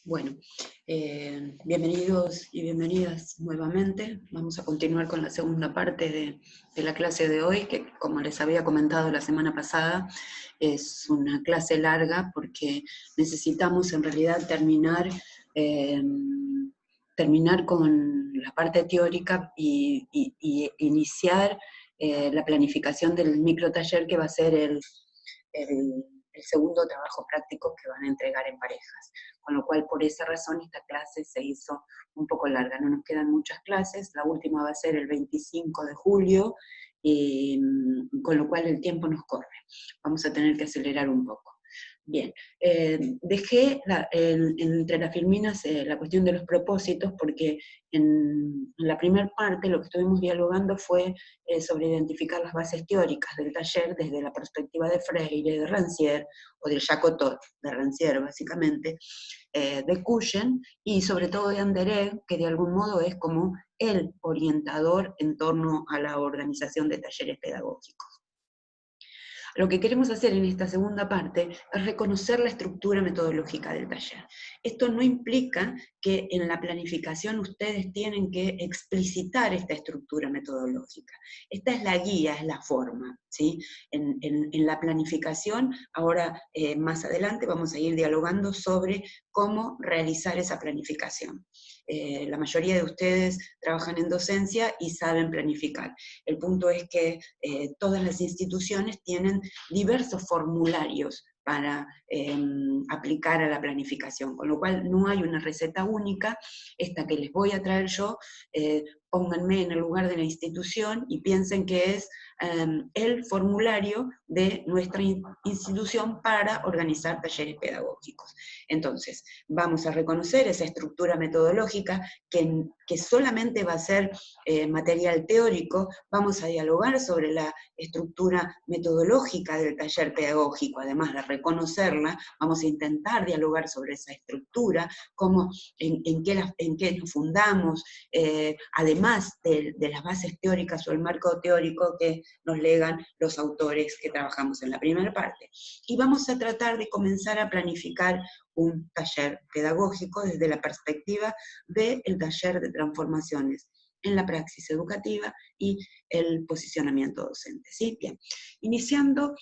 Bueno, bienvenidos y bienvenidas nuevamente. Vamos a continuar con la segunda parte de la clase de hoy, que como les había comentado la semana pasada, es una clase larga porque necesitamos en realidad eh, terminar con la parte teórica y iniciar la planificación del microtaller que va a ser el segundo trabajo práctico que van a entregar en parejas. Con lo cual, por esa razón, esta clase se hizo un poco larga. No nos quedan muchas clases, la última va a ser el 25 de julio, y con lo cual el tiempo nos corre. Vamos a tener que acelerar un poco. Bien, dejé entre las filminas la cuestión de los propósitos, porque en la primera parte lo que estuvimos dialogando fue sobre identificar las bases teóricas del taller desde la perspectiva de Freire, de Rancière, o del Jacotot, de Rancière básicamente, de Cuyen, y sobre todo de Anderer, que de algún modo es como el orientador en torno a la organización de talleres pedagógicos. Lo que queremos hacer en esta segunda parte es reconocer la estructura metodológica del taller. Esto no implica que en la planificación ustedes tienen que explicitar esta estructura metodológica. Esta es la guía, es la forma, ¿sí? En la planificación, ahora más adelante vamos a ir dialogando sobre cómo realizar esa planificación. La mayoría de ustedes trabajan en docencia y saben planificar. El punto es que todas las instituciones tienen diversos formularios para aplicar a la planificación, con lo cual no hay una receta única. Esta que les voy a traer yo, pónganme en el lugar de la institución y piensen que es el formulario de nuestra institución para organizar talleres pedagógicos. Entonces, vamos a reconocer esa estructura metodológica que solamente va a ser material teórico. Vamos a dialogar sobre la estructura metodológica del taller pedagógico, además de reconocerla, vamos a intentar dialogar sobre esa estructura, cómo, en qué nos fundamos, además de las bases teóricas o el marco teórico que nos legan los autores que trabajamos en la primera parte. Y vamos a tratar de comenzar a planificar un taller pedagógico desde la perspectiva del taller de transformaciones en la praxis educativa y el posicionamiento docente. ¿Sí? Bien. Iniciando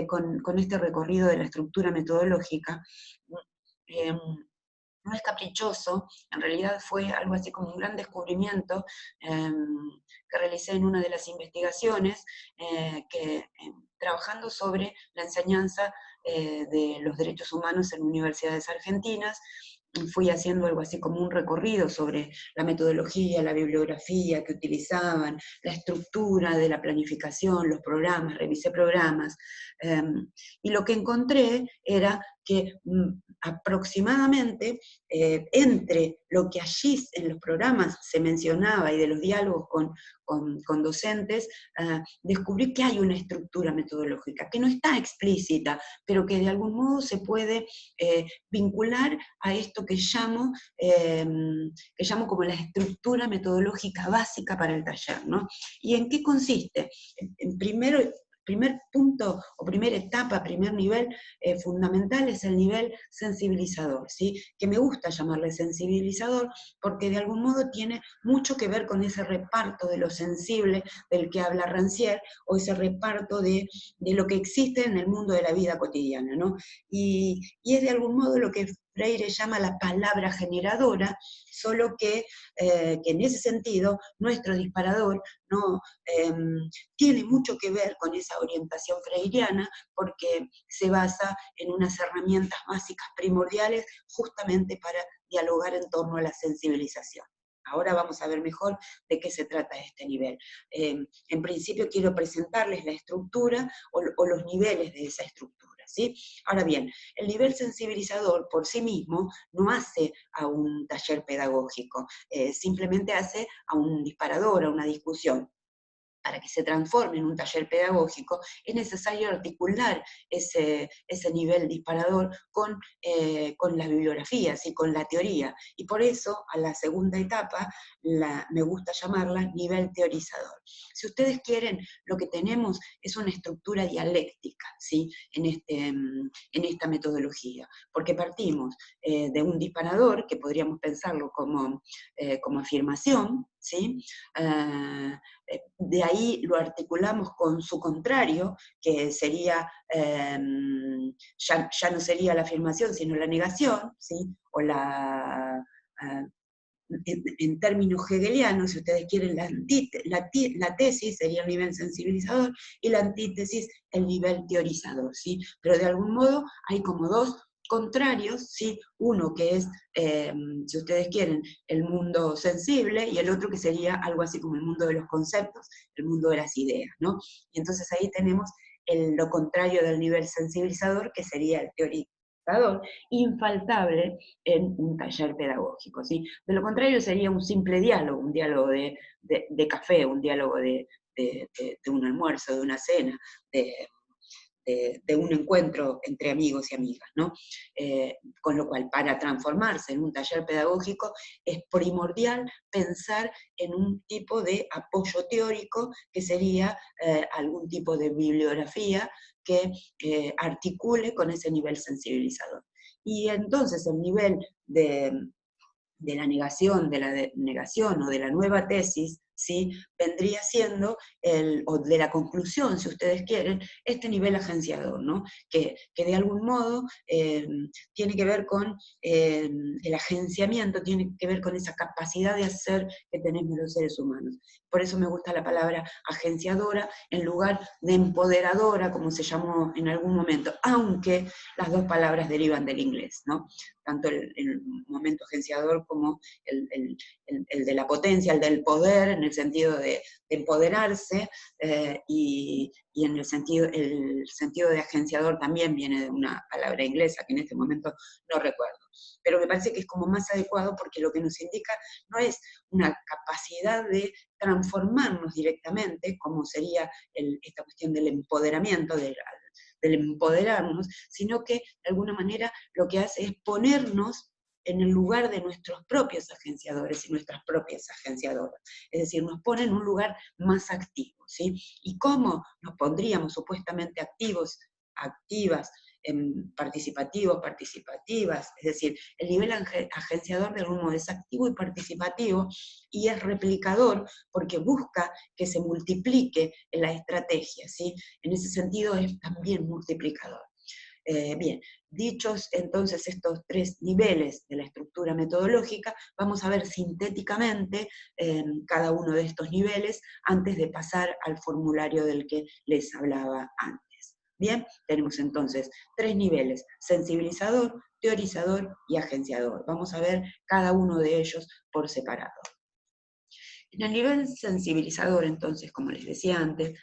con este recorrido de la estructura metodológica, eh, no es caprichoso, en realidad fue algo así como un gran descubrimiento que realicé en una de las investigaciones, trabajando sobre la enseñanza de los derechos humanos en universidades argentinas. Fui haciendo algo así como un recorrido sobre la metodología, la bibliografía que utilizaban, la estructura de la planificación, los programas, revisé programas, y lo que encontré era que aproximadamente entre lo que allí en los programas se mencionaba y de los diálogos con docentes, descubrí que hay una estructura metodológica, que no está explícita, pero que de algún modo se puede vincular a esto que llamo como la estructura metodológica básica para el taller, ¿no? ¿Y en qué consiste? Primero, primer punto o primera etapa, primer nivel fundamental es el nivel sensibilizador, ¿sí? Que me gusta llamarle sensibilizador porque de algún modo tiene mucho que ver con ese reparto de lo sensible del que habla Rancière, o ese reparto de lo que existe en el mundo de la vida cotidiana, ¿no? Y es de algún modo lo que Freire llama la palabra generadora, solo que en ese sentido nuestro disparador no tiene mucho que ver con esa orientación freiriana, porque se basa en unas herramientas básicas primordiales justamente para dialogar en torno a la sensibilización. Ahora vamos a ver mejor de qué se trata este nivel. En principio quiero presentarles la estructura o los niveles de esa estructura, ¿sí? Ahora bien, el nivel sensibilizador por sí mismo no hace a un taller pedagógico, simplemente hace a un disparador, a una discusión. para que se transforme en un taller pedagógico, es necesario articular ese nivel disparador con las bibliografías y con la teoría. Y por eso, a la segunda etapa, me gusta llamarla nivel teorizador. Si ustedes quieren, lo que tenemos es una estructura dialéctica, ¿sí? en esta metodología, porque partimos de un disparador, que podríamos pensarlo como afirmación, ¿sí? De ahí lo articulamos con su contrario, que sería, ya no sería la afirmación, sino la negación, ¿sí? O en términos hegelianos, si ustedes quieren, la tesis sería el nivel sensibilizador y la antítesis el nivel teorizador, ¿sí? Pero de algún modo hay como dos contrarios, ¿sí? Uno que es, si ustedes quieren, el mundo sensible, y el otro que sería algo así como el mundo de los conceptos, el mundo de las ideas, ¿no? Y entonces ahí tenemos lo contrario del nivel sensibilizador, que sería el teorizador, infaltable en un taller pedagógico, ¿sí? De lo contrario sería un simple diálogo, un diálogo de café, un diálogo de un almuerzo, de una cena, de un encuentro entre amigos y amigas, ¿no? Con lo cual, para transformarse en un taller pedagógico, es primordial pensar en un tipo de apoyo teórico, que sería algún tipo de bibliografía que articule con ese nivel sensibilizador. Y entonces el nivel de la negación, negación o de la nueva tesis, ¿sí? Vendría siendo, o de la conclusión, si ustedes quieren, este nivel agenciador, ¿no? Que de algún modo tiene que ver con el agenciamiento, tiene que ver con esa capacidad de hacer que tenemos los seres humanos. Por eso me gusta la palabra agenciadora en lugar de empoderadora, como se llamó en algún momento, aunque las dos palabras derivan del inglés, ¿no? Tanto el momento agenciador como el de la potencia, el del poder, en el sentido de empoderarse, y en el sentido de agenciador también viene de una palabra inglesa que en este momento no recuerdo. Pero me parece que es como más adecuado, porque lo que nos indica no es una capacidad de transformarnos directamente, como sería esta cuestión del empoderamiento, del empoderarnos, sino que de alguna manera lo que hace es ponernos en el lugar de nuestros propios agenciadores y nuestras propias agenciadoras. Es decir, nos pone en un lugar más activo, ¿sí? ¿Y cómo nos pondríamos supuestamente activos, activas, participativos, participativas? Es decir, el nivel agenciador de algún modo es activo y participativo, y es replicador porque busca que se multiplique en la estrategia, ¿sí? En ese sentido es también multiplicador. Bien, dichos entonces estos tres niveles de la estructura metodológica, vamos a ver sintéticamente cada uno de estos niveles antes de pasar al formulario del que les hablaba antes. Bien, tenemos entonces tres niveles: sensibilizador, teorizador y agenciador. Vamos a ver cada uno de ellos por separado. En el nivel sensibilizador, entonces, como les decía antes,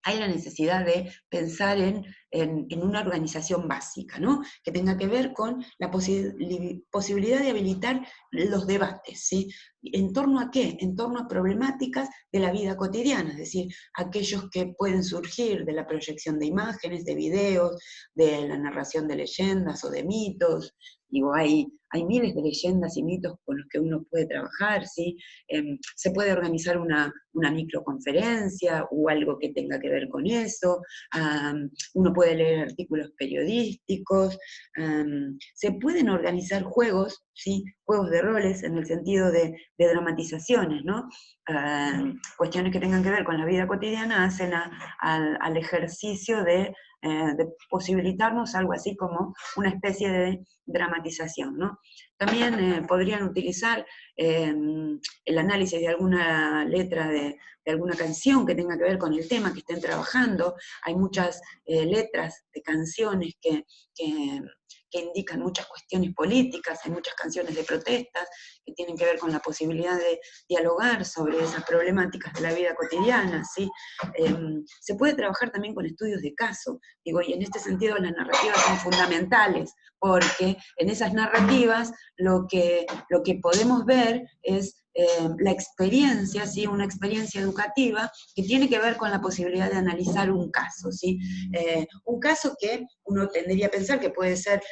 hay la necesidad de pensar en una organización básica, ¿no? Que tenga que ver con la posibilidad de habilitar los debates, ¿sí? ¿En torno a qué? En torno a problemáticas de la vida cotidiana, es decir, aquellos que pueden surgir de la proyección de imágenes, de videos, de la narración de leyendas o de mitos. Digo, hay miles de leyendas y mitos con los que uno puede trabajar, ¿sí? Se puede organizar una microconferencia o algo que tenga que ver con eso. Uno puede leer artículos periodísticos. Se pueden organizar juegos, ¿sí? Juegos de roles en el sentido de dramatizaciones, ¿no? Cuestiones que tengan que ver con la vida cotidiana hacen al ejercicio de posibilitarnos algo así como una especie de dramatización, ¿no? También podrían utilizar el análisis de alguna letra de alguna canción que tenga que ver con el tema que estén trabajando. Hay muchas letras de canciones que indican muchas cuestiones políticas, hay muchas canciones de protestas que tienen que ver con la posibilidad de dialogar sobre esas problemáticas de la vida cotidiana, ¿sí? Se puede trabajar también con estudios de caso, digo, y en este sentido las narrativas son fundamentales, porque en esas narrativas lo que podemos ver es la experiencia, ¿sí? Una experiencia educativa que tiene que ver con la posibilidad de analizar un caso, ¿sí? Un caso que uno tendría a pensar que puede ser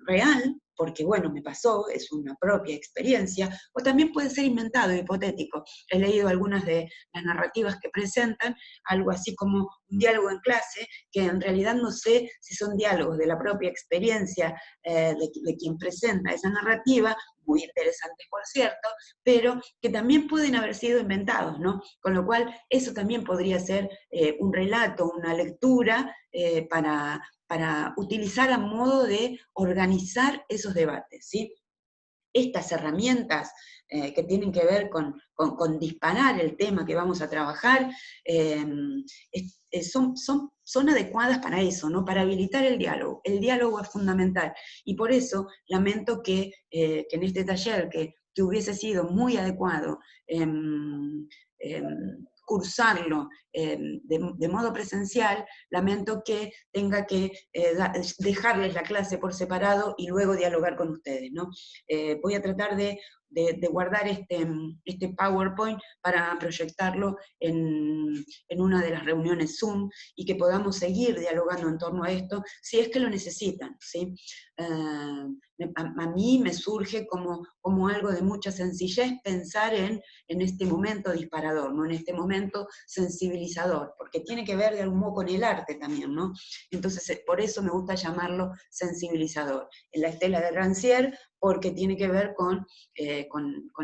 real, porque bueno, me pasó, es una propia experiencia, o también puede ser inventado, hipotético. He leído algunas de las narrativas que presentan, algo así como un diálogo en clase, que en realidad no sé si son diálogos de la propia experiencia de quien presenta esa narrativa, muy interesantes por cierto, pero que también pueden haber sido inventados, ¿no? Con lo cual, eso también podría ser un relato, una lectura para utilizar a modo de organizar esos debates, ¿sí? Estas herramientas que tienen que ver con disparar el tema que vamos a trabajar, son adecuadas para eso, ¿no? Para habilitar el diálogo. El diálogo es fundamental. Y por eso lamento que en este taller, que hubiese sido muy adecuado cursarlo de modo presencial, lamento que tenga que dejarles la clase por separado y luego dialogar con ustedes, ¿no? Voy a tratar de guardar este PowerPoint para proyectarlo en una de las reuniones Zoom y que podamos seguir dialogando en torno a esto, si es que lo necesitan, ¿sí? A mí me surge como algo de mucha sencillez pensar en este momento disparador, ¿no? En este momento sensibilizador, porque tiene que ver de algún modo con el arte también, ¿no? Entonces, por eso me gusta llamarlo sensibilizador. En la estela de Rancière, porque tiene que ver con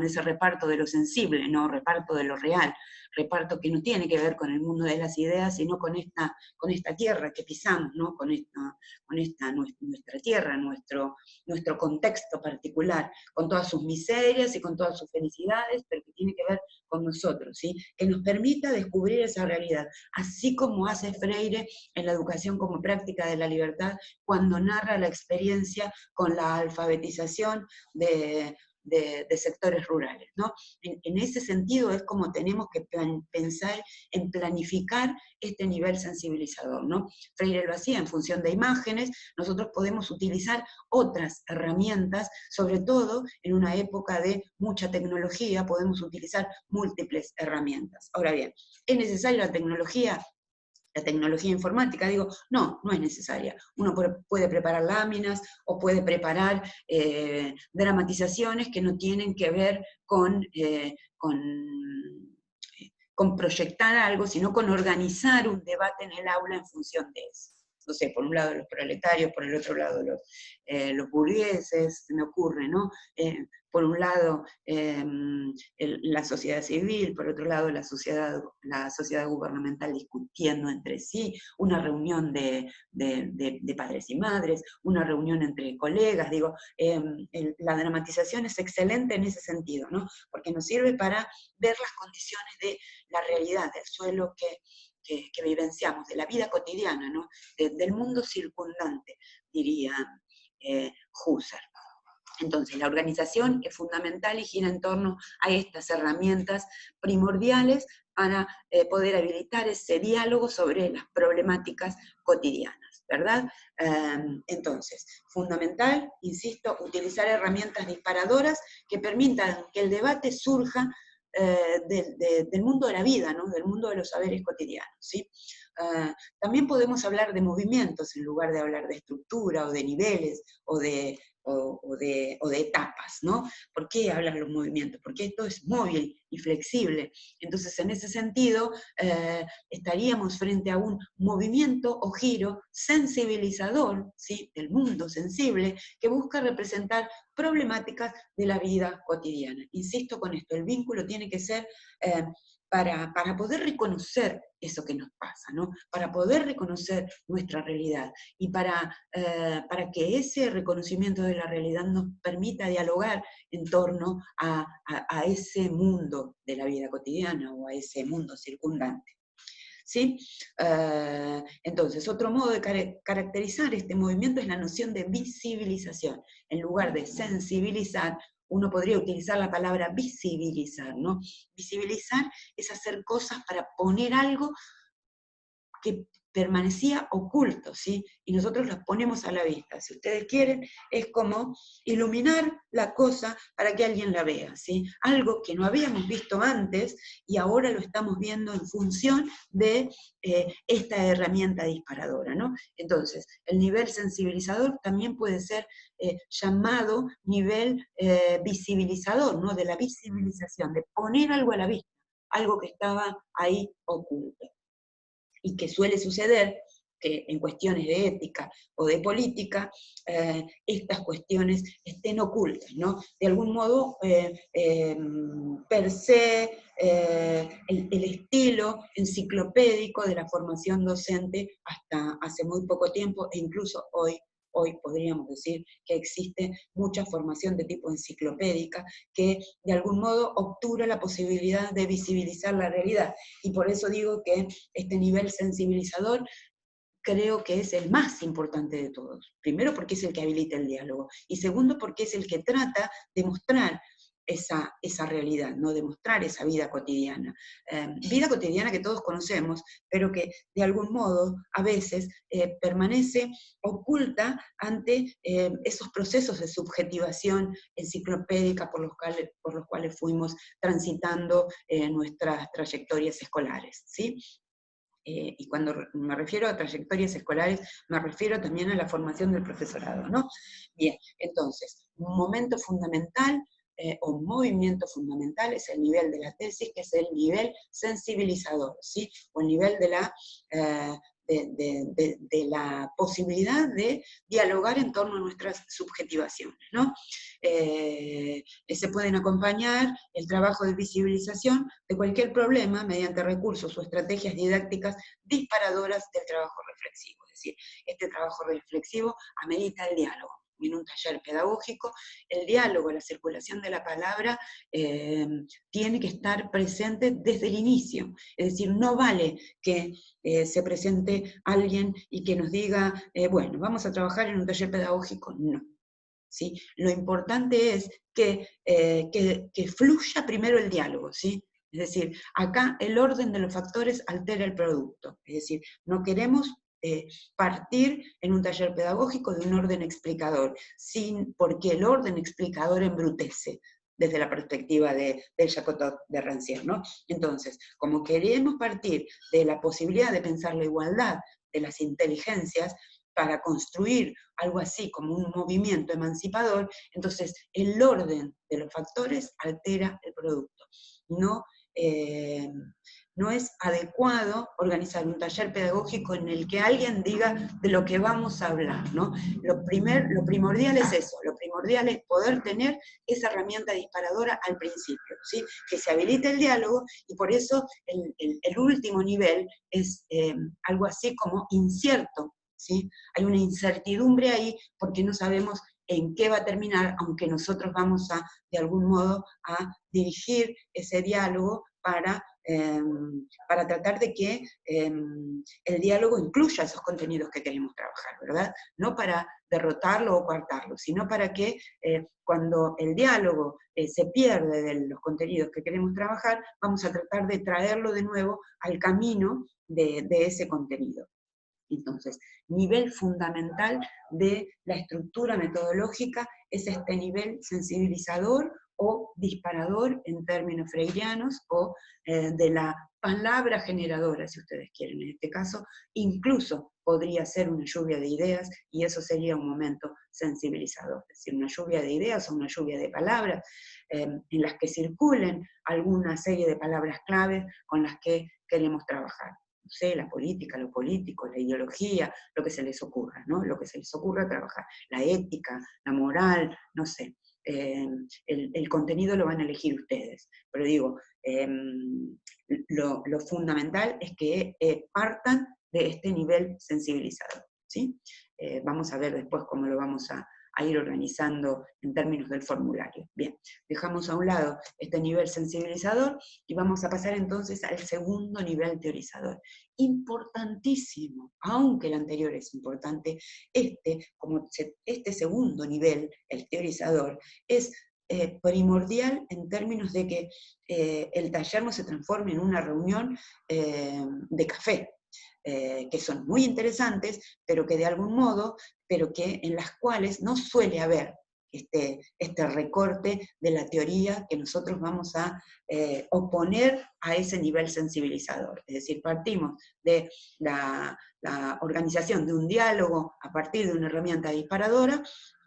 ese reparto de lo sensible, ¿no? Reparto de lo real, reparto que no tiene que ver con el mundo de las ideas, sino con esta tierra que pisamos, ¿no? Con esta nuestra tierra, nuestro contexto particular, con todas sus miserias y con todas sus felicidades, pero que tiene que ver con nosotros, ¿sí? Que nos permita descubrir esa realidad, así como hace Freire en la educación como práctica de la libertad, cuando narra la experiencia con la alfabetización de sectores rurales, ¿no? En ese sentido es como tenemos que pensar en planificar este nivel sensibilizador, ¿no? Freire lo hacía en función de imágenes, nosotros podemos utilizar otras herramientas, sobre todo en una época de mucha tecnología, podemos utilizar múltiples herramientas. Ahora bien, ¿es necesaria la tecnología? La tecnología informática, digo, no, no es necesaria. Uno puede preparar láminas o puede preparar dramatizaciones que no tienen que ver con proyectar algo, sino con organizar un debate en el aula en función de eso. No sé, por un lado los proletarios, por el otro lado los burgueses, se me ocurre, ¿no? Por un lado la sociedad civil, por otro lado la sociedad gubernamental discutiendo entre sí, una reunión de padres y madres, una reunión entre colegas, digo, la dramatización es excelente en ese sentido, ¿no? Porque nos sirve para ver las condiciones de la realidad, del suelo que vivenciamos, de la vida cotidiana, ¿no? Del mundo circundante, diría Husserl. Entonces, la organización es fundamental y gira en torno a estas herramientas primordiales para poder habilitar ese diálogo sobre las problemáticas cotidianas, ¿verdad? Entonces, fundamental, insisto, utilizar herramientas disparadoras que permitan que el debate surja del mundo de la vida, ¿no? Del mundo de los saberes cotidianos, ¿sí? También podemos hablar de movimientos en lugar de hablar de estructura o de niveles o de etapas, ¿no? ¿Por qué hablan los movimientos? Porque esto es móvil y flexible. Entonces, en ese sentido, estaríamos frente a un movimiento o giro sensibilizador, ¿sí? Del mundo sensible, que busca representar problemáticas de la vida cotidiana. Insisto con esto, el vínculo tiene que ser para poder reconocer eso que nos pasa, ¿no? Para poder reconocer nuestra realidad y para que ese reconocimiento de la realidad nos permita dialogar en torno a ese mundo de la vida cotidiana o a ese mundo circundante. ¿Sí? Entonces, otro modo de caracterizar este movimiento es la noción de visibilización. En lugar de sensibilizar, uno podría utilizar la palabra visibilizar, ¿no? Visibilizar es hacer cosas para poner algo que permanecía oculto, ¿sí? Y nosotros los ponemos a la vista. Si ustedes quieren, es como iluminar la cosa para que alguien la vea, ¿sí? Algo que no habíamos visto antes y ahora lo estamos viendo en función de esta herramienta disparadora, ¿no? Entonces, el nivel sensibilizador también puede ser llamado nivel visibilizador, ¿no? De la visibilización, de poner algo a la vista, algo que estaba ahí oculto. Y que suele suceder que en cuestiones de ética o de política, estas cuestiones estén ocultas, ¿no? De algún modo, per se, el estilo enciclopédico de la formación docente hasta hace muy poco tiempo, e incluso hoy podríamos decir que existe mucha formación de tipo enciclopédica que de algún modo obtura la posibilidad de visibilizar la realidad. Y por eso digo que este nivel sensibilizador creo que es el más importante de todos. Primero porque es el que habilita el diálogo, y segundo porque es el que trata de mostrar esa realidad, ¿no? De mostrar esa vida cotidiana. Vida cotidiana que todos conocemos, pero que de algún modo a veces permanece oculta ante esos procesos de subjetivación enciclopédica por los cuales fuimos transitando nuestras trayectorias escolares, ¿sí? Y cuando me refiero a trayectorias escolares, me refiero también a la formación del profesorado, ¿no? Bien, entonces, un momento fundamental o un movimiento fundamental es el nivel de la tesis, que es el nivel sensibilizador, ¿sí? O el nivel de eh, de la posibilidad de dialogar en torno a nuestras subjetivaciones, ¿no? Se pueden acompañar el trabajo de visibilización de cualquier problema mediante recursos o estrategias didácticas disparadoras del trabajo reflexivo. Es decir, este trabajo reflexivo amerita el diálogo. En un taller pedagógico, el diálogo, la circulación de la palabra tiene que estar presente desde el inicio. Es decir, no vale que se presente alguien y que nos diga, bueno, vamos a trabajar en un taller pedagógico. No. ¿Sí? Lo importante es que fluya primero el diálogo, ¿sí? Es decir, acá el orden de los factores altera el producto. Es decir, no queremos partir en un taller pedagógico de un orden explicador, porque el orden explicador embrutece desde la perspectiva del Jacotot de Rancière, ¿no? Entonces, como queremos partir de la posibilidad de pensar la igualdad de las inteligencias, para construir algo así como un movimiento emancipador, entonces el orden de los factores altera el producto. No, no es adecuado organizar un taller pedagógico en el que alguien diga de lo que vamos a hablar, ¿no? Lo primordial es eso, lo primordial es poder tener esa herramienta disparadora al principio, ¿sí? Que se habilite el diálogo, y por eso el último nivel es algo así como incierto, ¿sí? Hay una incertidumbre ahí porque no sabemos en qué va a terminar, aunque nosotros vamos a, de algún modo, a dirigir ese diálogo para tratar de que el diálogo incluya esos contenidos que queremos trabajar, ¿verdad? No para derrotarlo o coartarlo, sino para que cuando el diálogo se pierde de los contenidos que queremos trabajar, vamos a tratar de traerlo de nuevo al camino de ese contenido. Entonces, nivel fundamental de la estructura metodológica es este nivel sensibilizador o disparador en términos freirianos, o de la palabra generadora, si ustedes quieren. En este caso, incluso podría ser una lluvia de ideas, y eso sería un momento sensibilizador, es decir, una lluvia de ideas o una lluvia de palabras en las que circulen alguna serie de palabras claves con las que queremos trabajar. No sé, la política, lo político, la ideología, lo que se les ocurra, ¿no? Lo que se les ocurra trabajar, la ética, la moral, no sé. El contenido lo van a elegir ustedes, pero digo, lo fundamental es que partan de este nivel sensibilizador, ¿sí? Vamos a ver después cómo lo vamos a ir organizando en términos del formulario. Bien, dejamos a un lado este nivel sensibilizador y vamos a pasar entonces al segundo nivel teorizador. Importantísimo, aunque el anterior es importante, este segundo nivel, el teorizador, es primordial en términos de que el taller no se transforme en una reunión de café. que son muy interesantes, pero que de algún modo, pero que en las cuales no suele haber este recorte de la teoría que nosotros vamos a oponer a ese nivel sensibilizador. Es decir, partimos de la organización de un diálogo a partir de una herramienta disparadora,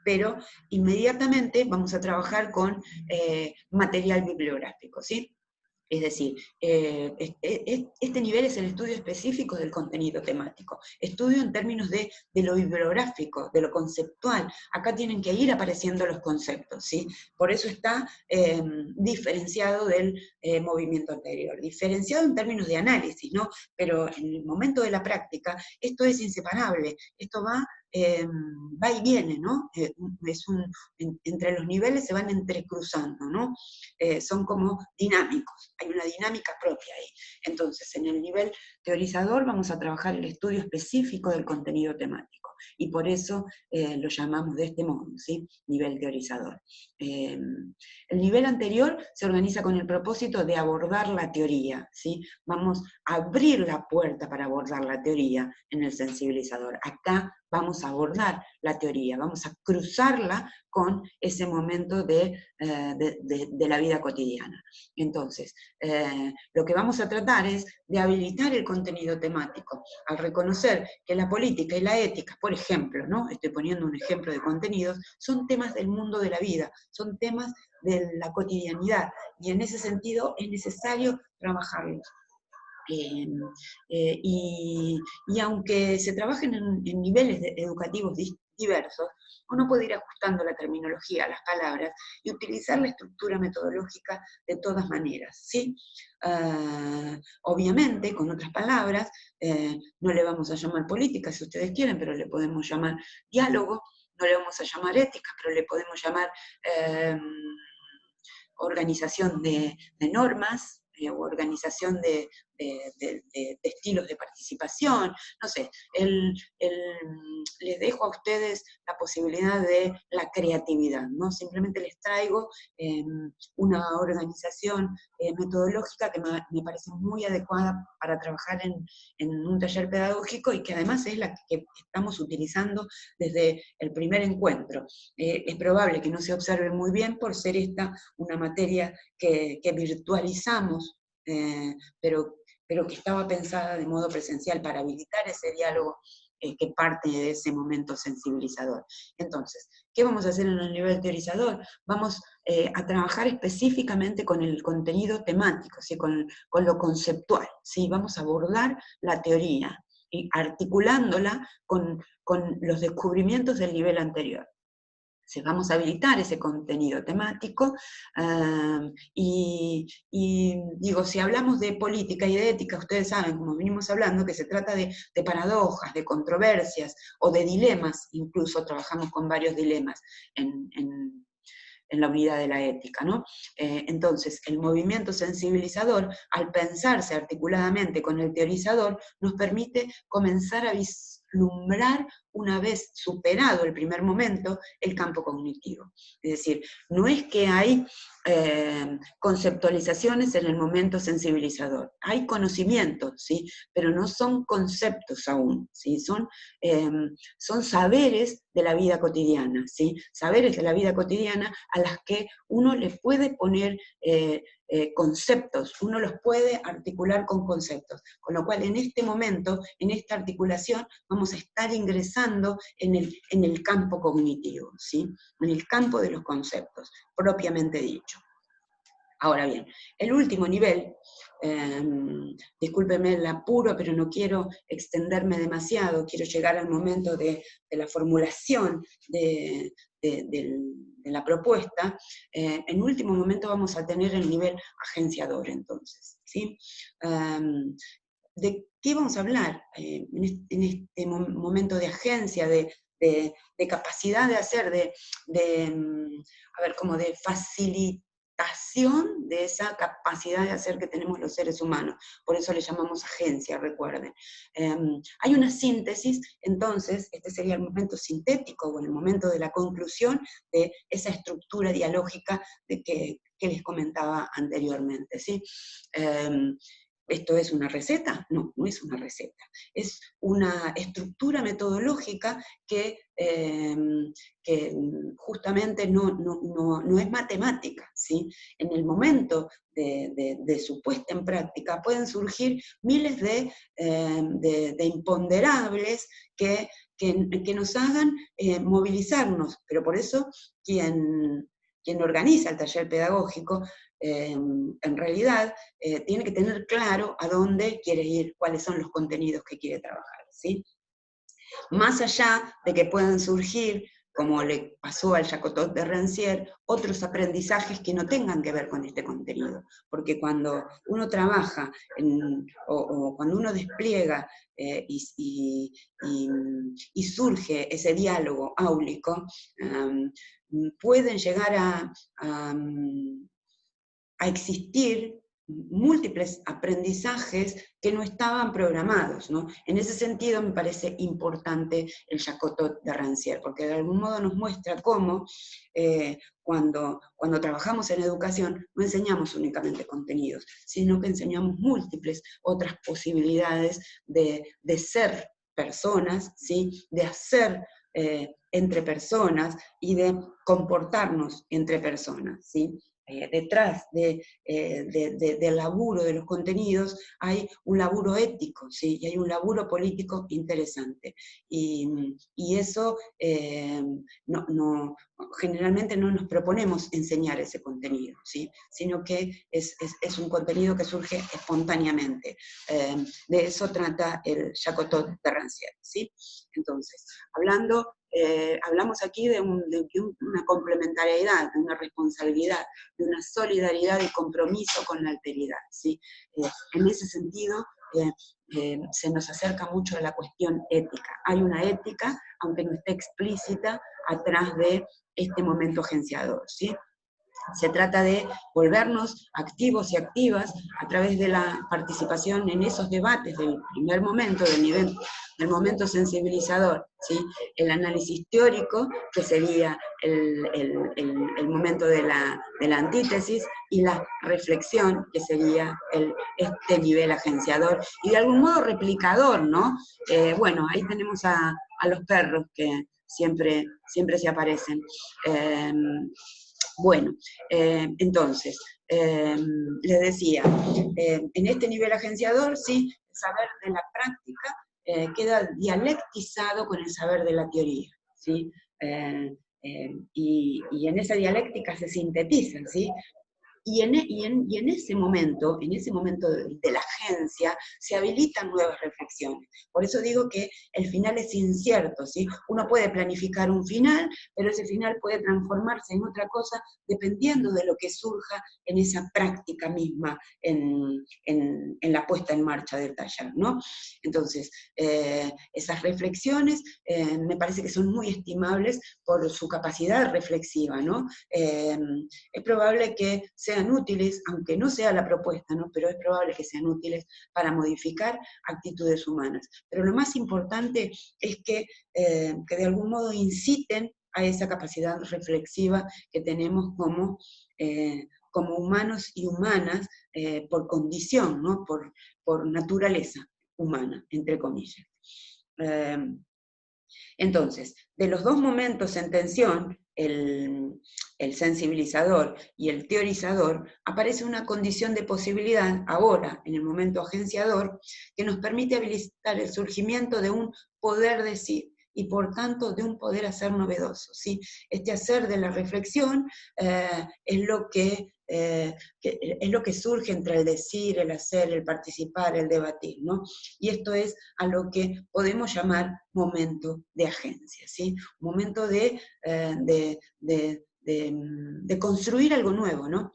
pero inmediatamente vamos a trabajar con material bibliográfico, ¿sí? Es decir, este nivel es el estudio específico del contenido temático, estudio en términos de lo bibliográfico, de lo conceptual. Acá tienen que ir apareciendo los conceptos, ¿sí? Por eso está diferenciado del movimiento anterior, diferenciado en términos de análisis, ¿no? Pero en el momento de la práctica, esto es inseparable, esto va y viene, ¿no? Entre los niveles se van entrecruzando, ¿no? Son como dinámicos, hay una dinámica propia ahí. Entonces, en el nivel teorizador vamos a trabajar el estudio específico del contenido temático, y por eso lo llamamos de este modo, ¿sí? Nivel teorizador. El nivel anterior se organiza con el propósito de abordar la teoría, ¿sí? Vamos a abrir la puerta para abordar la teoría en el sensibilizador. Acá vamos a abordar la teoría, vamos a cruzarla con ese momento de la vida cotidiana. Entonces, lo que vamos a tratar es de habilitar el contenido temático, al reconocer que la política y la ética, por ejemplo, ¿no? Estoy poniendo un ejemplo de contenidos, son temas del mundo de la vida, son temas de la cotidianidad, y en ese sentido es necesario trabajarlos. Y aunque se trabajen en niveles educativos diversos, uno puede ir ajustando la terminología a las palabras y utilizar la estructura metodológica de todas maneras, ¿sí? Obviamente, con otras palabras, no le vamos a llamar política si ustedes quieren, pero le podemos llamar diálogo, no le vamos a llamar ética, pero le podemos llamar organización de normas, o organización de estilos de participación, no sé, les dejo a ustedes la posibilidad de la creatividad, ¿no? Simplemente les traigo una organización metodológica que me parece muy adecuada para trabajar en un taller pedagógico, y que además es la que estamos utilizando desde el primer encuentro. Es probable que no se observe muy bien por ser esta una materia que virtualizamos, pero que estaba pensada de modo presencial para habilitar ese diálogo que parte de ese momento sensibilizador. Entonces, ¿qué vamos a hacer en el nivel teorizador? Vamos a trabajar específicamente con el contenido temático, ¿sí? con lo conceptual, ¿sí? Vamos a abordar la teoría, y articulándola con los descubrimientos del nivel anterior. Vamos a habilitar ese contenido temático, y digo, si hablamos de política y de ética, ustedes saben, como venimos hablando, que se trata de paradojas, de controversias, o de dilemas. Incluso trabajamos con varios dilemas en la unidad de la ética, ¿no? Entonces, el movimiento sensibilizador, al pensarse articuladamente con el teorizador, nos permite comenzar a vislumbrar, una vez superado el primer momento, el campo cognitivo. Es decir, no es que hay conceptualizaciones en el momento sensibilizador, hay conocimientos, ¿sí? Pero no son conceptos aún, ¿sí? Son saberes de la vida cotidiana, ¿sí? Saberes de la vida cotidiana a las que uno le puede poner conceptos, uno los puede articular con conceptos, con lo cual en este momento, en esta articulación, vamos a estar ingresando en el campo cognitivo, ¿sí? En el campo de los conceptos, propiamente dicho. Ahora bien, el último nivel, discúlpeme el apuro, pero no quiero extenderme demasiado, quiero llegar al momento de la formulación de la propuesta. En último momento vamos a tener el nivel agenciador, entonces, ¿sí? ¿De qué vamos a hablar en este momento de agencia, de capacidad de hacer, como de facilitación de esa capacidad de hacer que tenemos los seres humanos? Por eso le llamamos agencia, recuerden. Hay una síntesis, entonces, este sería el momento sintético, o el momento de la conclusión de esa estructura dialógica que les comentaba anteriormente, ¿sí? ¿Esto es una receta? No, no es una receta. Es una estructura metodológica que justamente no es matemática, ¿sí? En el momento de su puesta en práctica pueden surgir miles de imponderables que nos hagan movilizarnos, pero por eso quien organiza el taller pedagógico en realidad tiene que tener claro a dónde quiere ir, cuáles son los contenidos que quiere trabajar, ¿sí? Más allá de que puedan surgir, como le pasó al Jacotot de Rancière, otros aprendizajes que no tengan que ver con este contenido. Porque cuando uno trabaja o cuando uno despliega y surge ese diálogo áulico, pueden llegar a existir múltiples aprendizajes que no estaban programados, ¿no? En ese sentido me parece importante el Jacotot de Rancière, porque de algún modo nos muestra cómo cuando trabajamos en educación no enseñamos únicamente contenidos, sino que enseñamos múltiples otras posibilidades de ser personas, ¿sí? De hacer entre personas y de comportarnos entre personas, ¿sí? Detrás del laburo de los contenidos hay un laburo ético, ¿sí? Y hay un laburo político interesante. Y eso generalmente no nos proponemos enseñar ese contenido, ¿sí? Sino que es un contenido que surge espontáneamente. De eso trata el Jacotot de Rancière, ¿sí? Entonces, hablamos aquí de una complementariedad, de una responsabilidad, de una solidaridad y compromiso con la alteridad, ¿sí? En ese sentido, se nos acerca mucho a la cuestión ética. Hay una ética, aunque no esté explícita, atrás de este momento agenciador, ¿sí? Se trata de volvernos activos y activas a través de la participación en esos debates del primer momento, del momento sensibilizador, ¿sí? El análisis teórico, que sería el momento de la antítesis, y la reflexión, que sería este nivel agenciador, y de algún modo replicador, ¿no? Bueno, ahí tenemos a los perros que siempre se aparecen. Bueno, entonces, les decía, en este nivel agenciador, sí, el saber de la práctica queda dialectizado con el saber de la teoría, ¿sí? Y en esa dialéctica se sintetizan, ¿sí? Y en ese momento de la agencia, se habilitan nuevas reflexiones. Por eso digo que el final es incierto, ¿sí? Uno puede planificar un final, pero ese final puede transformarse en otra cosa dependiendo de lo que surja en esa práctica misma, en la puesta en marcha del taller, ¿no? Entonces, esas reflexiones me parece que son muy estimables por su capacidad reflexiva, ¿no? Es probable que sean útiles, aunque no sea la propuesta, ¿no? Pero es probable que sean útiles para modificar actitudes humanas. Pero lo más importante es que de algún modo inciten a esa capacidad reflexiva que tenemos como humanos y humanas por condición, ¿no? Por naturaleza humana, entre comillas. Entonces, de los dos momentos en tensión, el sensibilizador y el teorizador, aparece una condición de posibilidad ahora, en el momento agenciador, que nos permite habilitar el surgimiento de un poder decir, y por tanto de un poder hacer novedoso, ¿sí? Este hacer de la reflexión es lo que surge entre el decir, el hacer, el participar, el debatir, ¿no? Y esto es a lo que podemos llamar momento de agencia, ¿sí? Un momento de construir algo nuevo, ¿no?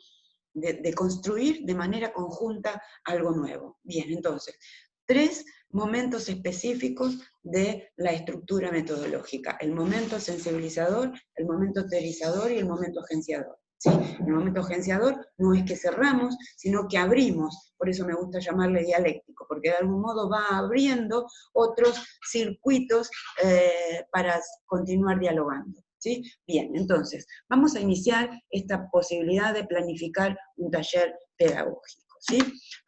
De construir de manera conjunta algo nuevo. Bien, entonces, 3 momentos específicos de la estructura metodológica: el momento sensibilizador, el momento teorizador y el momento agenciador. ¿Sí? El momento agenciador no es que cerramos, sino que abrimos, por eso me gusta llamarle dialéctico, porque de algún modo va abriendo otros circuitos para continuar dialogando. ¿Sí? Bien, entonces, vamos a iniciar esta posibilidad de planificar un taller pedagógico, ¿sí?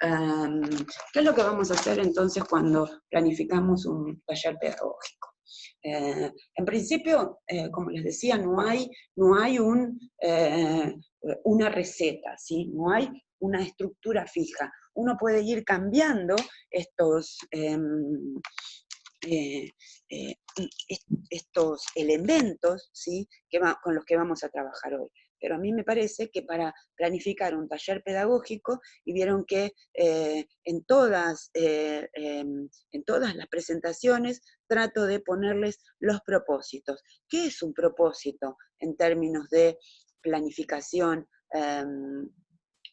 ¿Qué es lo que vamos a hacer entonces cuando planificamos un taller pedagógico? En principio, como les decía, no hay una receta, ¿sí? No hay una estructura fija. Uno puede ir cambiando eh, eh, estos elementos, ¿sí? Con los que vamos a trabajar hoy. Pero a mí me parece que para planificar un taller pedagógico, y vieron que en todas las presentaciones trato de ponerles los propósitos. ¿Qué es un propósito en términos de planificación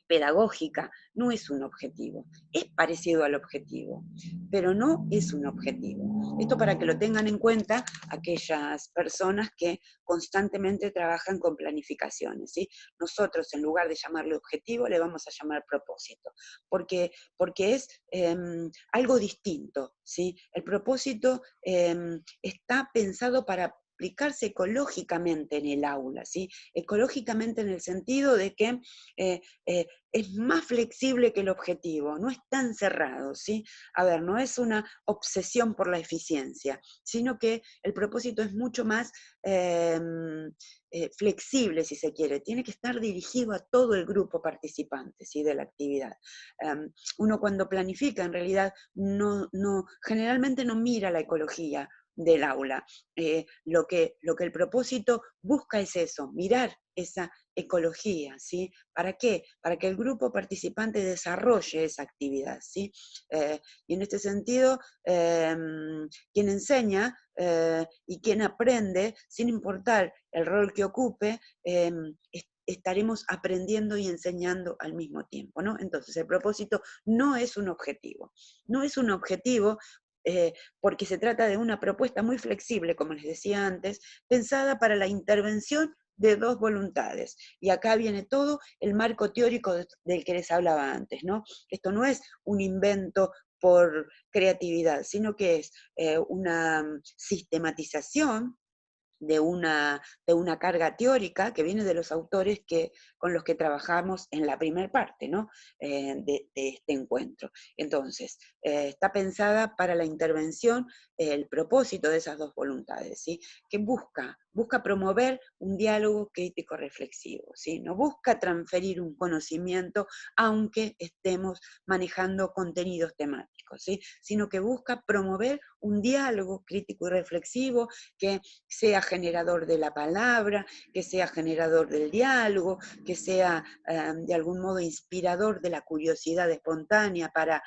pedagógica? No es un objetivo, es parecido al objetivo, pero no es un objetivo. Esto para que lo tengan en cuenta aquellas personas que constantemente trabajan con planificaciones, ¿sí? Nosotros, en lugar de llamarle objetivo, le vamos a llamar propósito, porque es algo distinto, ¿sí? El propósito está pensado para aplicarse ecológicamente en el aula, ¿sí? Ecológicamente en el sentido de que es más flexible que el objetivo, no es tan cerrado, ¿sí? A ver, no es una obsesión por la eficiencia, sino que el propósito es mucho más flexible, si se quiere, tiene que estar dirigido a todo el grupo participante, ¿sí? De la actividad. Uno cuando planifica, en realidad, generalmente no mira la ecología del aula. Lo que el propósito busca es eso, mirar esa ecología, ¿sí? ¿Para qué? Para que el grupo participante desarrolle esa actividad, ¿sí? Y en este sentido, quien enseña y quien aprende, sin importar el rol que ocupe, estaremos aprendiendo y enseñando al mismo tiempo, ¿no? Entonces, el propósito no es un objetivo. No es un objetivo porque se trata de una propuesta muy flexible, como les decía antes, pensada para la intervención de dos voluntades. Y acá viene todo el marco teórico del que les hablaba antes, ¿no? Esto no es un invento por creatividad, sino que es una sistematización de una carga teórica que viene de los autores con los que trabajamos en la primera parte, ¿no? De este encuentro. Entonces, está pensada para la intervención, el propósito de esas dos voluntades, ¿sí? Que busca promover un diálogo crítico reflexivo, ¿sí? No busca transferir un conocimiento aunque estemos manejando contenidos temáticos, ¿sí? Sino que busca promover un diálogo crítico y reflexivo que sea generador de la palabra, que sea generador del diálogo, que sea de algún modo inspirador de la curiosidad espontánea para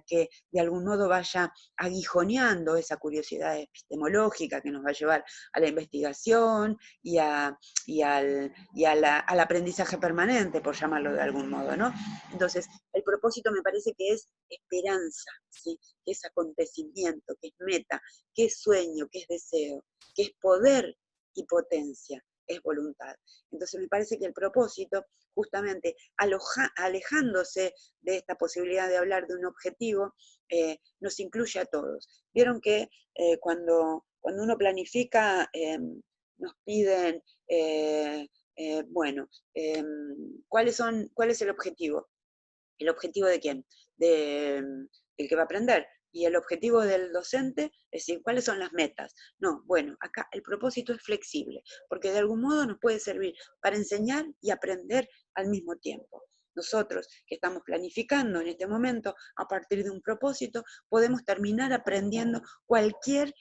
que de algún modo vaya aguijoneando esa curiosidad epistemológica que nos va a llevar a la investigación al aprendizaje permanente, por llamarlo de algún modo, ¿no? Entonces, el propósito me parece que es esperanza, ¿sí? Que es acontecimiento, que es meta, que es sueño, que es deseo, que es poder y potencia, es voluntad. Entonces me parece que el propósito, justamente alejándose de esta posibilidad de hablar de un objetivo, nos incluye a todos. Vieron que cuando uno planifica, nos piden, bueno, ¿cuál es el objetivo? ¿El objetivo de quién? Del que va a aprender. ¿Y el objetivo del docente? Es decir, ¿cuáles son las metas? No, bueno, acá el propósito es flexible, porque de algún modo nos puede servir para enseñar y aprender al mismo tiempo. Nosotros que estamos planificando en este momento a partir de un propósito, podemos terminar aprendiendo cualquier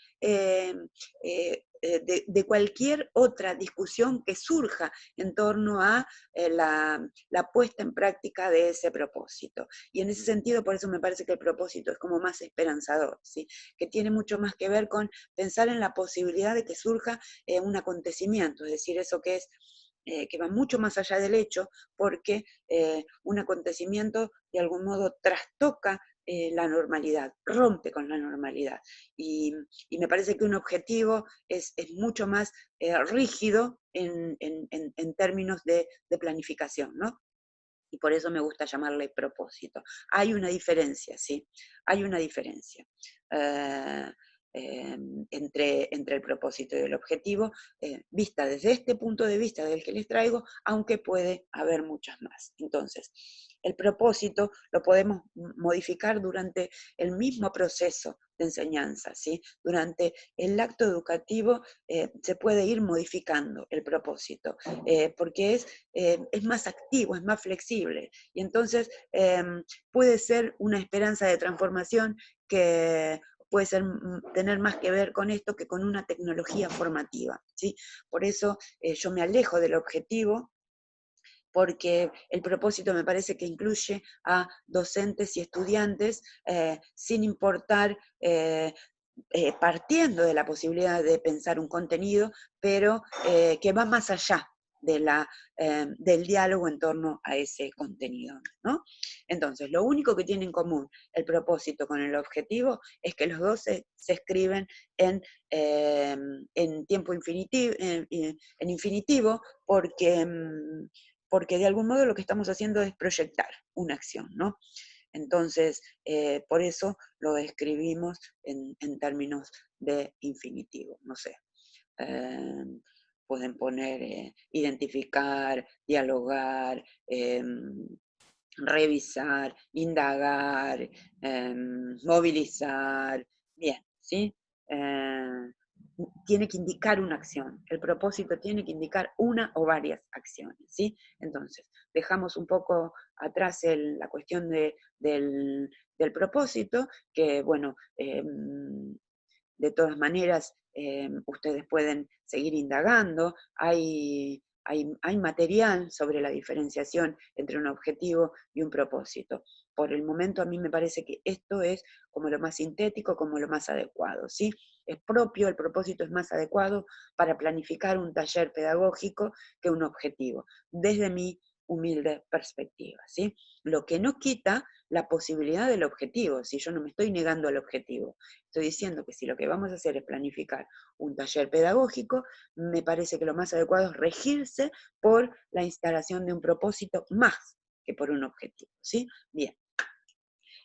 de cualquier otra discusión que surja en torno a la puesta en práctica de ese propósito. Y en ese sentido, por eso me parece que el propósito es como más esperanzador, ¿sí? Que tiene mucho más que ver con pensar en la posibilidad de que surja un acontecimiento, es decir, eso que es que va mucho más allá del hecho, porque un acontecimiento de algún modo trastoca la normalidad, rompe con la normalidad. Y me parece que un objetivo es mucho más rígido en términos de planificación, ¿no? Y por eso me gusta llamarle propósito. Hay una diferencia, ¿sí? Hay una diferencia. entre el propósito y el objetivo, vista desde este punto de vista del que les traigo, aunque puede haber muchas más. Entonces, el propósito lo podemos modificar durante el mismo proceso de enseñanza, ¿sí? Durante el acto educativo se puede ir modificando el propósito, porque es más activo, es más flexible, y entonces puede ser una esperanza de transformación que puede tener más que ver con esto que con una tecnología formativa, ¿sí? Por eso yo me alejo del objetivo, porque el propósito me parece que incluye a docentes y estudiantes sin importar, partiendo de la posibilidad de pensar un contenido, pero que va más allá del diálogo en torno a ese contenido, ¿no? Entonces, lo único que tiene en común el propósito con el objetivo es que los dos se escriben en tiempo infinitivo, en infinitivo, porque de algún modo lo que estamos haciendo es proyectar una acción, ¿no? Entonces, por eso lo escribimos en términos de infinitivo, no sé. Eh, Pueden poner identificar, dialogar, revisar, indagar, movilizar, bien, ¿sí? Eh, Tiene que indicar una acción, el propósito tiene que indicar una o varias acciones, ¿sí? Entonces, dejamos un poco atrás la cuestión del propósito, que bueno, de todas maneras, ustedes pueden seguir indagando, hay material sobre la diferenciación entre un objetivo y un propósito. Por el momento a mí me parece que esto es como lo más sintético, como lo más adecuado, ¿sí? Es propio, el propósito es más adecuado para planificar un taller pedagógico que un objetivo, desde mi humilde perspectiva, ¿sí? Lo que no quita la posibilidad del objetivo, si yo no me estoy negando al objetivo, estoy diciendo que si lo que vamos a hacer es planificar un taller pedagógico, me parece que lo más adecuado es regirse por la instalación de un propósito más que por un objetivo, ¿sí? Bien.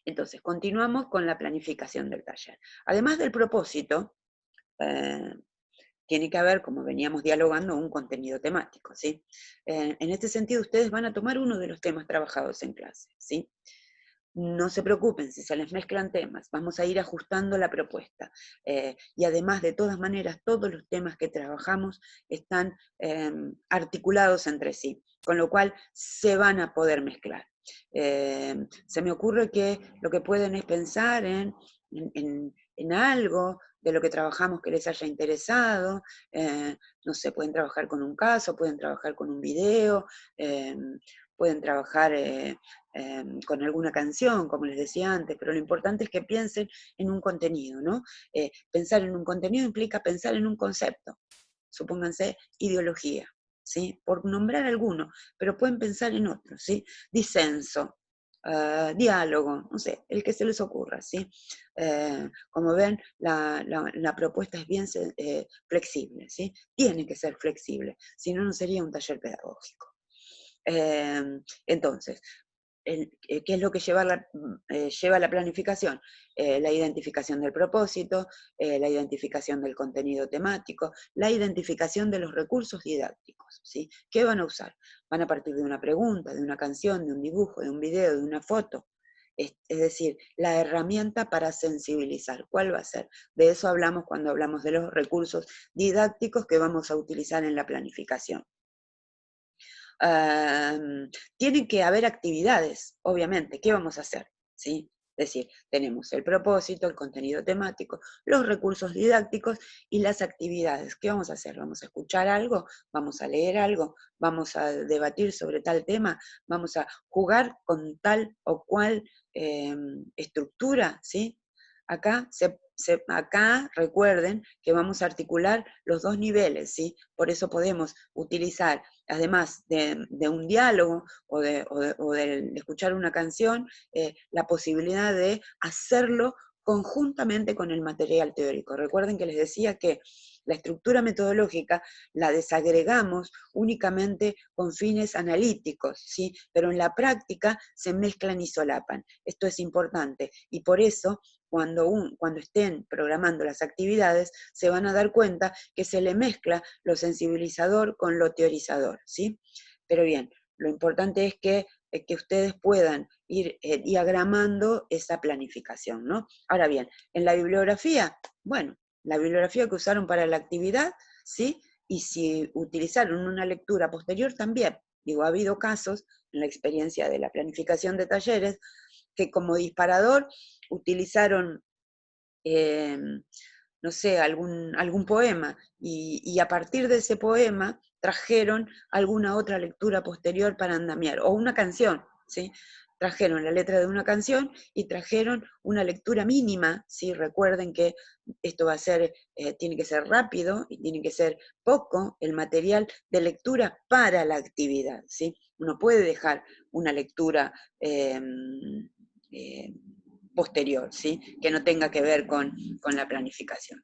Entonces, continuamos con la planificación del taller. Además del propósito, eh, tiene que haber, como veníamos dialogando, un contenido temático, ¿sí? En este sentido, ustedes van a tomar uno de los temas trabajados en clase, ¿sí? No se preocupen si se les mezclan temas, vamos a ir ajustando la propuesta. Y además, de todas maneras, todos los temas que trabajamos están articulados entre sí, con lo cual se van a poder mezclar. Se me ocurre que lo que pueden es pensar en algo de lo que trabajamos que les haya interesado, no sé, pueden trabajar con un caso, pueden trabajar con un video, pueden trabajar con alguna canción, como les decía antes, pero lo importante es que piensen en un contenido, ¿no? Pensar en un contenido implica pensar en un concepto, supónganse ideología, ¿sí? Por nombrar alguno, pero pueden pensar en otros, ¿sí? Disenso, diálogo, no sé, el que se les ocurra, ¿sí? Como ven, la propuesta es bien flexible, ¿sí? Tiene que ser flexible, si no, no sería un taller pedagógico. Entonces, ¿qué es lo que lleva la planificación? La identificación del propósito, la identificación del contenido temático, la identificación de los recursos didácticos, ¿sí? ¿Qué van a usar? Van a partir de una pregunta, de una canción, de un dibujo, de un video, de una foto. Es decir, la herramienta para sensibilizar. ¿Cuál va a ser? De eso hablamos cuando hablamos de los recursos didácticos que vamos a utilizar en la planificación. Tienen que haber actividades, obviamente. ¿Qué vamos a hacer? ¿Sí? Es decir, tenemos el propósito, el contenido temático, los recursos didácticos y las actividades. ¿Qué vamos a hacer? ¿Vamos a escuchar algo? ¿Vamos a leer algo? ¿Vamos a debatir sobre tal tema? ¿Vamos a jugar con tal o cual estructura? ¿Sí? Acá recuerden que vamos a articular los dos niveles, ¿sí? Por eso podemos utilizar, además de un diálogo o de escuchar una canción, la posibilidad de hacerlo conjuntamente con el material teórico. Recuerden que les decía que la estructura metodológica la desagregamos únicamente con fines analíticos, ¿sí? Pero en la práctica se mezclan y solapan. Esto es importante y por eso cuando estén programando las actividades, se van a dar cuenta que se le mezcla lo sensibilizador con lo teorizador, ¿sí? Pero bien, lo importante es que ustedes puedan ir diagramando esa planificación, ¿no? Ahora bien, en la bibliografía, bueno, la bibliografía que usaron para la actividad, ¿sí? Y si utilizaron una lectura posterior también. Digo, ha habido casos en la experiencia de la planificación de talleres que como disparador utilizaron, no sé, algún poema, y a partir de ese poema trajeron alguna otra lectura posterior para andamiar, o una canción, ¿sí? Trajeron la letra de una canción y trajeron una lectura mínima, ¿sí? Recuerden que esto va a ser, tiene que ser rápido y tiene que ser poco el material de lectura para la actividad, ¿sí? Uno puede dejar una lectura eh, posterior, ¿sí? Que no tenga que ver con la planificación,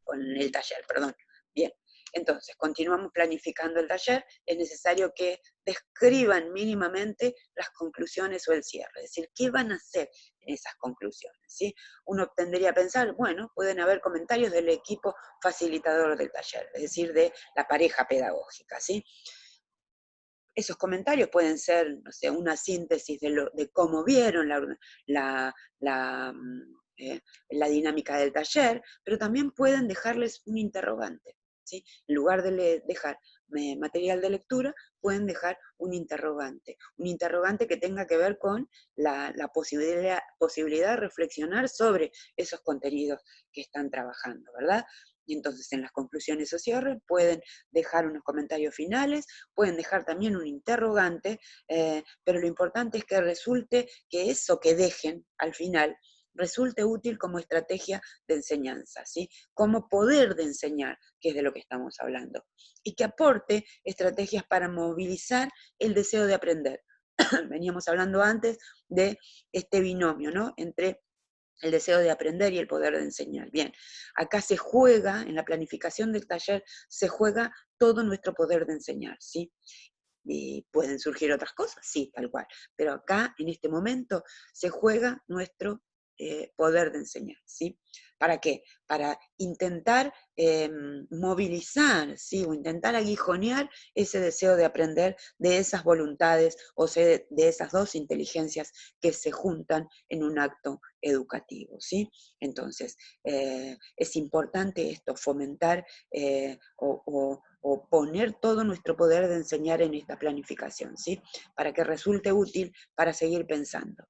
con el taller, perdón. Bien, entonces, continuamos planificando el taller, es necesario que describan mínimamente las conclusiones o el cierre, es decir, ¿qué van a hacer en esas conclusiones? ¿Sí? Uno tendría a pensar, bueno, pueden haber comentarios del equipo facilitador del taller, es decir, de la pareja pedagógica, ¿sí? Esos comentarios pueden ser, no sé, una síntesis de cómo vieron la, la, mm, la dinámica del taller, pero también pueden dejarles un interrogante, ¿sí? En lugar de dejar material de lectura, pueden dejar un interrogante que tenga que ver con la posibilidad de reflexionar sobre esos contenidos que están trabajando, ¿verdad? Y entonces en las conclusiones o cierres pueden dejar unos comentarios finales, pueden dejar también un interrogante, pero lo importante es que resulte que eso que dejen al final resulte útil como estrategia de enseñanza, ¿sí? Como poder de enseñar, que es de lo que estamos hablando, y que aporte estrategias para movilizar el deseo de aprender. Veníamos hablando antes de este binomio, ¿no? Entre el deseo de aprender y el poder de enseñar. Bien, acá se juega, en la planificación del taller, se juega todo nuestro poder de enseñar, ¿sí? Y pueden surgir otras cosas, sí, tal cual. Pero acá, en este momento, se juega nuestro poder de enseñar, ¿sí? ¿Para qué? Para intentar movilizar, ¿sí? O intentar aguijonear ese deseo de aprender de esas voluntades, o sea, de esas dos inteligencias que se juntan en un acto educativo, ¿sí? Entonces, es importante esto, fomentar o poner todo nuestro poder de enseñar en esta planificación, ¿sí? Para que resulte útil para seguir pensando,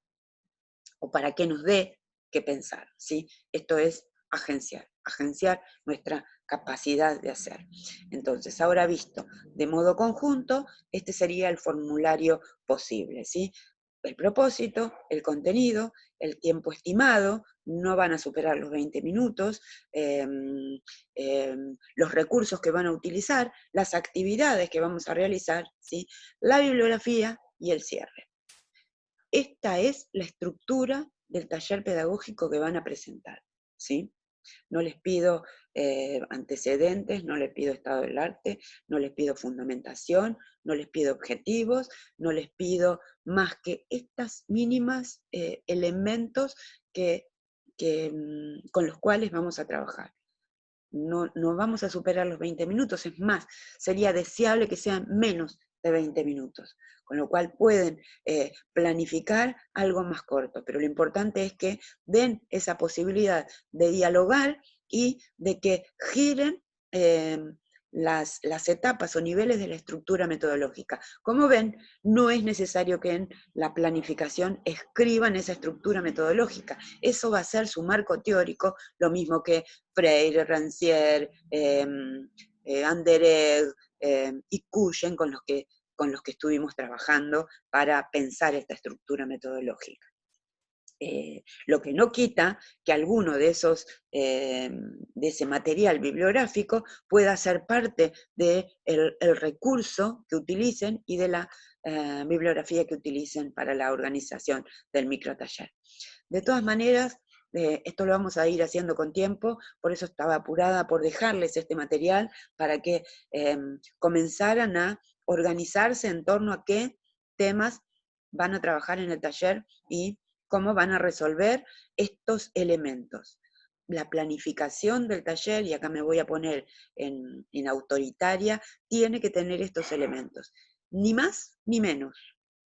o para que nos dé que pensar, ¿sí? Esto es agenciar nuestra capacidad de hacer. Entonces, ahora visto de modo conjunto, este sería el formulario posible, ¿sí? El propósito, el contenido, el tiempo estimado, no van a superar los 20 minutos, eh, los recursos que van a utilizar, las actividades que vamos a realizar, ¿sí? La bibliografía y el cierre. Esta es la estructura del taller pedagógico que van a presentar, ¿sí? No les pido antecedentes, no les pido estado del arte, no les pido fundamentación, no les pido objetivos, no les pido más que estas mínimas elementos con los cuales vamos a trabajar. No vamos a superar los 20 minutos, es más, sería deseable que sean menos de 20 minutos, con lo cual pueden planificar algo más corto, pero lo importante es que den esa posibilidad de dialogar y de que giren las etapas o niveles de la estructura metodológica. Como ven, no es necesario que en la planificación escriban esa estructura metodológica, eso va a ser su marco teórico, lo mismo que Freire, Rancière, Anderegg y Cuyen, con los que estuvimos trabajando para pensar esta estructura metodológica. Lo que no quita que alguno de ese material bibliográfico pueda ser parte del recurso que utilicen y de la bibliografía que utilicen para la organización del microtaller. De todas maneras, esto lo vamos a ir haciendo con tiempo, por eso estaba apurada por dejarles este material para que comenzaran a organizarse en torno a qué temas van a trabajar en el taller y cómo van a resolver estos elementos. La planificación del taller, y acá me voy a poner en autoritaria, tiene que tener estos elementos. Ni más ni menos.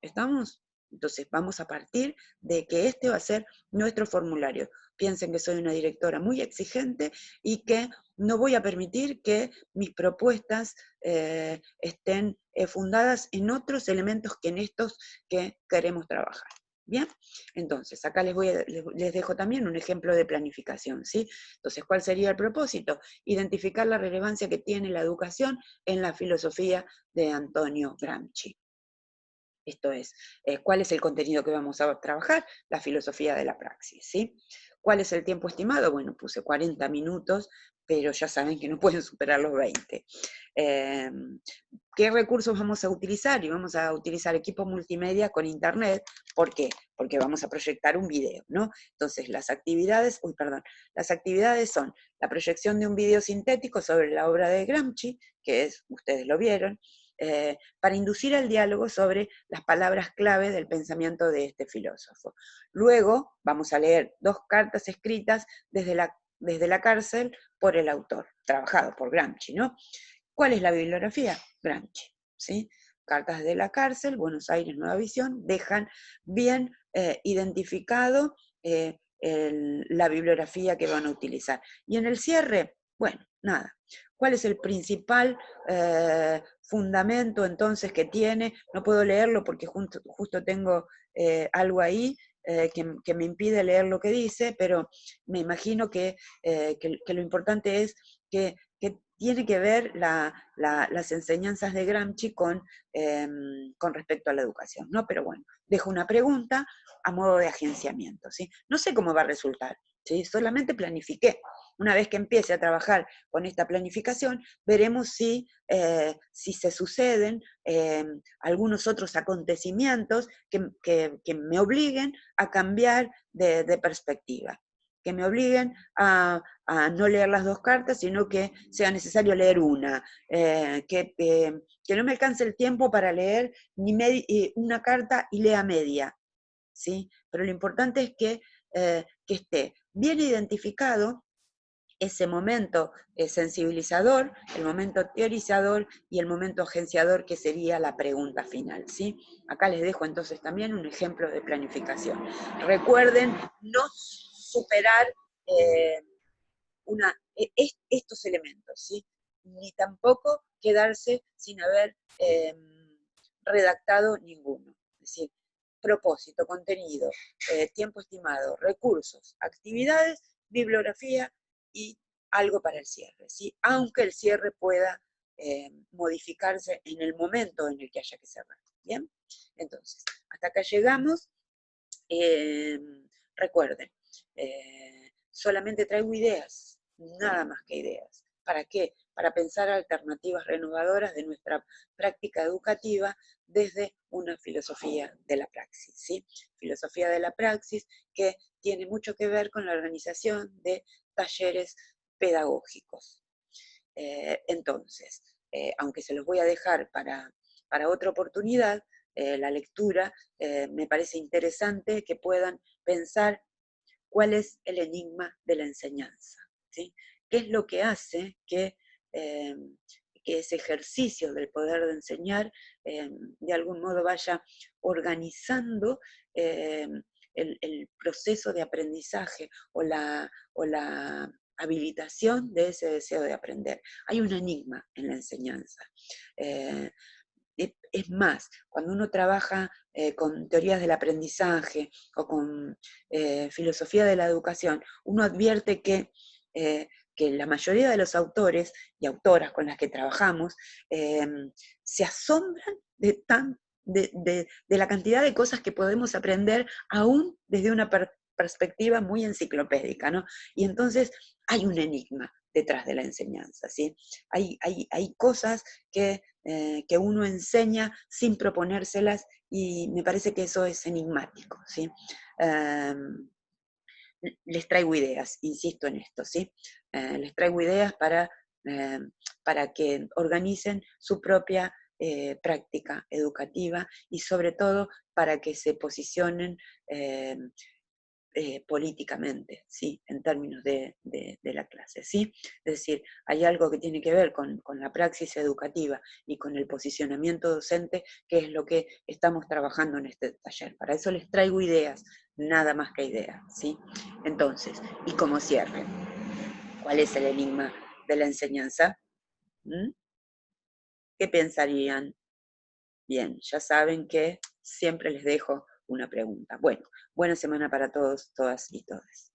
¿Estamos? Entonces vamos a partir de que este va a ser nuestro formulario. Piensen que soy una directora muy exigente y que no voy a permitir que mis propuestas estén fundadas en otros elementos que en estos que queremos trabajar. ¿Bien? Entonces, acá les dejo también un ejemplo de planificación, ¿sí? Entonces, ¿cuál sería el propósito? Identificar la relevancia que tiene la educación en la filosofía de Antonio Gramsci. Esto es, ¿cuál es el contenido que vamos a trabajar? La filosofía de la praxis, ¿sí? ¿Cuál es el tiempo estimado? Bueno, puse 40 minutos, pero ya saben que no pueden superar los 20. ¿Qué recursos vamos a utilizar? Y vamos a utilizar equipo multimedia con internet. ¿Por qué? Porque vamos a proyectar un video, ¿no? Entonces, las actividades son la proyección de un video sintético sobre la obra de Gramsci, que es, ustedes lo vieron, para inducir al diálogo sobre las palabras clave del pensamiento de este filósofo. Luego vamos a leer 2 cartas escritas desde la cárcel por el autor, trabajado por Gramsci, ¿no? ¿Cuál es la bibliografía? Gramsci, ¿sí? Cartas de la cárcel, Buenos Aires, Nueva Visión, dejan bien identificado la bibliografía que van a utilizar. Y en el cierre, bueno, nada. ¿Cuál es el principal fundamento entonces que tiene? No puedo leerlo porque justo tengo algo ahí que me impide leer lo que dice, pero me imagino que lo importante es que tiene que ver las enseñanzas de Gramsci con respecto a la educación, ¿no? Pero bueno, dejo una pregunta a modo de agenciamiento, ¿sí? No sé cómo va a resultar, ¿sí? Solamente planifiqué. Una vez que empiece a trabajar con esta planificación, veremos si se suceden algunos otros acontecimientos que me obliguen a cambiar de perspectiva, que me obliguen a no leer las 2 cartas, sino que sea necesario leer una, que no me alcance el tiempo para leer una carta y lea media, ¿sí? Pero lo importante es que esté bien identificado ese momento sensibilizador, el momento teorizador y el momento agenciador, que sería la pregunta final, ¿sí? Acá les dejo entonces también un ejemplo de planificación. Recuerden no superar eh, estos elementos, ¿sí? Ni tampoco quedarse sin haber redactado ninguno. Es decir, propósito, contenido, tiempo estimado, recursos, actividades, bibliografía y algo para el cierre, ¿sí? Aunque el cierre pueda modificarse en el momento en el que haya que cerrar. ¿Bien? Entonces, hasta acá llegamos. Recuerden, solamente traigo ideas, nada más que ideas. ¿Para qué? Para pensar alternativas renovadoras de nuestra práctica educativa desde una filosofía de la praxis, ¿sí? Filosofía de la praxis que tiene mucho que ver con la organización de talleres pedagógicos. Entonces, aunque se los voy a dejar para otra oportunidad, la lectura, me parece interesante que puedan pensar cuál es el enigma de la enseñanza, ¿sí? ¿Qué es lo que hace que ese ejercicio del poder de enseñar de algún modo vaya organizando el proceso de aprendizaje o la habilitación de ese deseo de aprender? Hay un enigma en la enseñanza. Es más, cuando uno trabaja con teorías del aprendizaje o con filosofía de la educación, uno advierte que la mayoría de los autores y autoras con las que trabajamos se asombran de la cantidad de cosas que podemos aprender aún desde una perspectiva muy enciclopédica, ¿no? Y entonces hay un enigma detrás de la enseñanza, ¿sí? Hay cosas que uno enseña sin proponérselas y me parece que eso es enigmático, ¿sí? Les traigo ideas, insisto en esto, ¿sí? Les traigo ideas para que organicen su propia práctica educativa y sobre todo para que se posicionen políticamente, ¿sí? En términos de la clase, ¿sí? Es decir, hay algo que tiene que ver con la praxis educativa y con el posicionamiento docente, que es lo que estamos trabajando en este taller. Para eso les traigo ideas, nada más que ideas, ¿sí? Entonces, y como cierre, ¿cuál es el enigma de la enseñanza? ¿Mm? ¿Qué pensarían? Bien, ya saben que siempre les dejo una pregunta. Bueno, buena semana para todos, todas y todes.